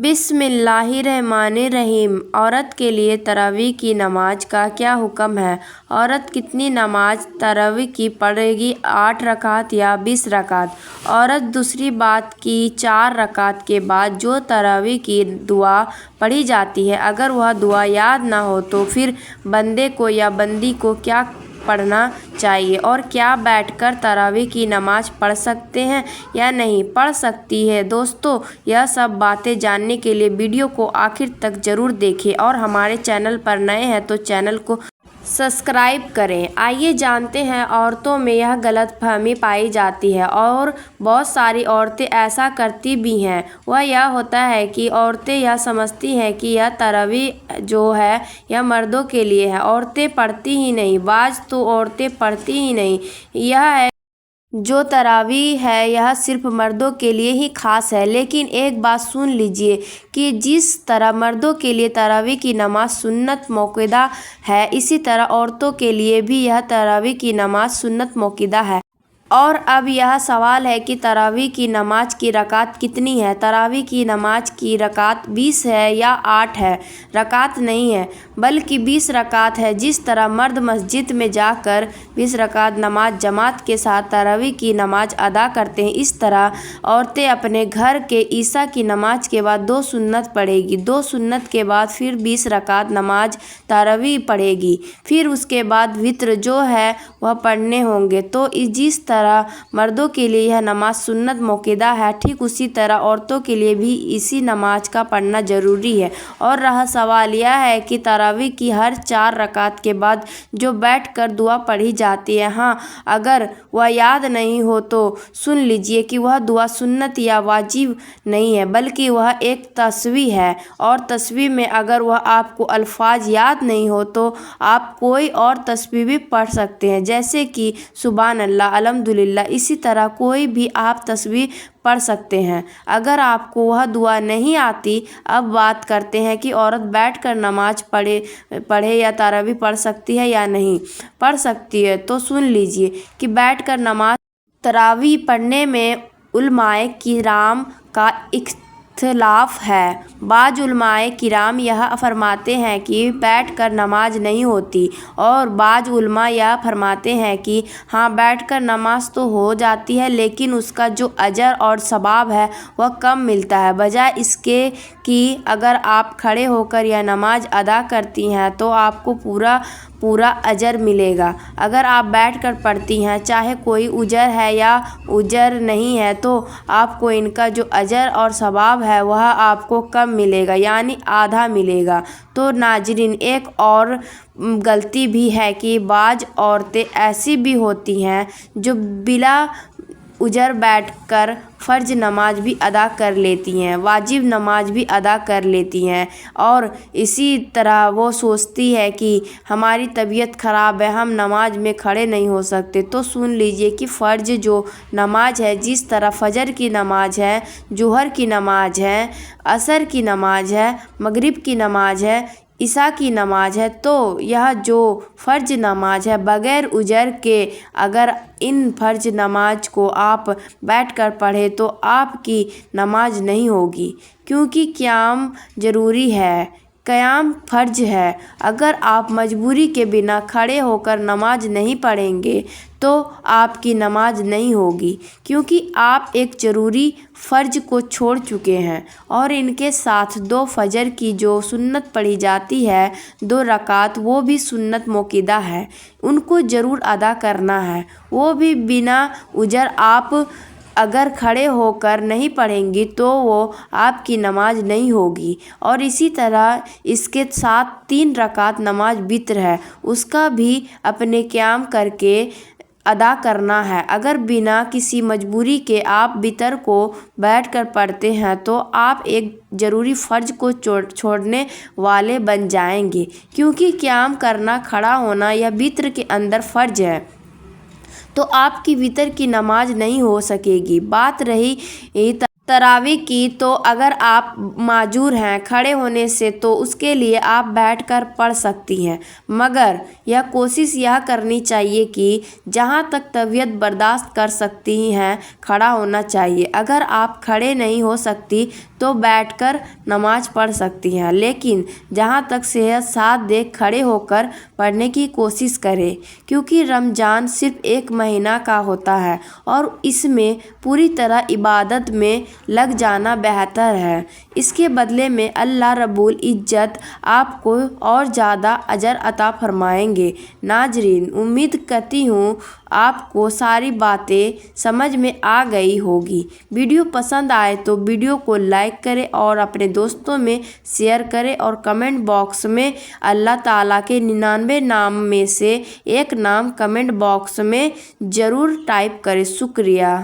बिस्मिल्लाहिर्रहमानिर्रहीम। औरत के लिए तरावी की नमाज का क्या हुक्म है? औरत कितनी नमाज तरावी की पढ़ेगी? 8 रकात या 20 रकात? औरत दूसरी बात की 4 रकात के बाद जो तरावी की दुआ पढ़ी जाती है, अगर वह दुआ याद ना हो तो फिर बंदे को या बंदी को क्या पढ़ना चाहिए और क्या बैठकर तरावी की नमाज पढ़ सकते हैं या नहीं पढ़ सकती है? दोस्तों, यह सब बातें जानने के लिए वीडियो को आखिर तक ज़रूर देखें और हमारे चैनल पर नए हैं तो चैनल को सब्सक्राइब करें। आइए जानते हैं, औरतों में यह गलतफहमी पाई जाती है और बहुत सारी औरतें ऐसा करती भी हैं। वह यह होता है कि औरतें यह समझती हैं कि यह तरावी जो है यह मर्दों के लिए है, औरतें पढ़ती ही नहीं। बाज़ तो औरतें पढ़ती ही नहीं, यह है जो तरावी है यह सिर्फ मर्दों के लिए ही खास है। लेकिन एक बात सुन लीजिए कि जिस तरह मर्दों के लिए तरावी की नमाज सुन्नत मौक़ूदा है, इसी तरह औरतों के लिए भी यह तरावी की नमाज सुन्नत मौक़ूदा है। और अब यह सवाल है कि तरावी की नमाज की रकात कितनी है? तरावी की नमाज की रकात 20 है या 8 है? रकात नहीं है बल्कि 20 रकात है। जिस तरह मर्द मस्जिद में जाकर 20 रकात नमाज जमात के साथ तरावी की नमाज अदा करते हैं, इस तरह औरतें अपने घर के ईशा की नमाज के बाद 2 सुन्नत पढ़ेगी। 2 सुन्नत के बाद फिर 20 रकात नमाज तरावी पढ़ेगी। फिर उसके बाद वित्र जो है वह पढ़ने होंगे। तो जिस तरह मर्दों के लिए यह नमाज सुन्नत मौक़ूदा है, ठीक उसी तरह औरतों के लिए भी इसी नमाज का पढ़ना ज़रूरी है। और रहा सवाल यह है कि तरावी की हर 4 रकात के बाद जो बैठकर दुआ पढ़ी जाती है, हाँ, अगर वह याद नहीं हो तो सुन लीजिए कि वह दुआ सुन्नत या वाजिब नहीं है बल्कि वह एक तस्बीह है। और तस्बीह में अगर वह आपको अल्फाज याद नहीं हो तो आप कोई और तस्बीह भी पढ़ सकते हैं, जैसे कि सुभान अल्लाह, अल्हम्दुलिल्लाह। इसी तरह कोई भी आप तस्बीह पढ़ सकते हैं। अगर आपको वह दुआ नहीं आती, अब बात करते हैं कि औरत बैठकर नमाज पढ़े या तरावी पढ़ सकती है या नहीं पढ़ सकती है। तो सुन लीजिए कि बैठकर नमाज तरावी पढ़ने में उलमाए किराम का इख्तिलाफ है। बाज़ उलमाए किराम यह फरमाते हैं कि बैठकर नमाज नहीं होती और बाज़ उलमा यह फरमाते हैं कि हाँ, बैठकर नमाज तो हो जाती है लेकिन उसका जो अजर और सवाब है वह कम मिलता है, बजाय इसके कि अगर आप खड़े होकर यह नमाज अदा करती हैं तो आपको पूरा अजर मिलेगा। अगर आप बैठकर पढ़ती हैं, चाहे कोई उजर है या उजर नहीं है, तो आपको इनका जो अजर और सवाब है वह आपको कम मिलेगा, यानी आधा मिलेगा। तो नाज़रीन, एक और गलती भी है कि बाज़ औरतें ऐसी भी होती हैं जो बिला उजर बैठकर फ़र्ज नमाज भी अदा कर लेती हैं, वाजिब नमाज भी अदा कर लेती हैं और इसी तरह वो सोचती है कि हमारी तबीयत ख़राब है, हम नमाज में खड़े नहीं हो सकते। तो सुन लीजिए कि फ़र्ज जो नमाज है, जिस तरह फ़जर की नमाज है, ज़ोहर की नमाज है, असर की नमाज है, मगरिब की नमाज है, ईशा की नमाज है, तो यह जो फ़र्ज नमाज है बग़ैर उजर के अगर इन फ़र्ज नमाज को आप बैठकर पढ़े तो आपकी नमाज नहीं होगी, क्योंकि क़याम ज़रूरी है, क़याम फ़र्ज है। अगर आप मजबूरी के बिना खड़े होकर नमाज नहीं पढ़ेंगे तो आपकी नमाज नहीं होगी, क्योंकि आप एक ज़रूरी फ़र्ज को छोड़ चुके हैं। और इनके साथ 2 फ़जर की जो सुन्नत पढ़ी जाती है, 2 रकात, वो भी सुन्नत मौक़ूदा है, उनको ज़रूर अदा करना है, वो भी बिना उजर। आप अगर खड़े होकर नहीं पढ़ेंगी तो वो आपकी नमाज नहीं होगी। और इसी तरह इसके साथ 3 रकात नमाज वित्र है, उसका भी अपने क़याम करके अदा करना है। अगर बिना किसी मजबूरी के आप वितर को बैठकर पढ़ते हैं तो आप एक ज़रूरी फ़र्ज को छोड़ने वाले बन जाएंगे, क्योंकि क़याम करना, खड़ा होना यह वित्र के अंदर फ़र्ज है, तो आपकी वितर की नमाज नहीं हो सकेगी। बात रही तरावी की, तो अगर आप माजूर हैं खड़े होने से तो उसके लिए आप बैठकर पढ़ सकती हैं, मगर यह कोशिश यह करनी चाहिए कि जहाँ तक तबीयत बर्दाश्त कर सकती हैं खड़ा होना चाहिए। अगर आप खड़े नहीं हो सकती तो बैठकर नमाज पढ़ सकती हैं, लेकिन जहाँ तक सेहत साथ दे खड़े होकर पढ़ने की कोशिश करें, क्योंकि रमज़ान सिर्फ एक महीना का होता है और इसमें पूरी तरह इबादत में लग जाना बेहतर है। इसके बदले में अल्लाह रब्बुल इज्जत आपको और ज़्यादा अजर अता फरमाएंगे। नाज़रीन, उम्मीद करती हूँ आपको सारी बातें समझ में आ गई होगी। वीडियो पसंद आए तो वीडियो को लाइक करें और अपने दोस्तों में शेयर करें और कमेंट बॉक्स में अल्लाह ताला के 99 नाम में से एक नाम कमेंट बॉक्स में ज़रूर टाइप करें। शुक्रिया।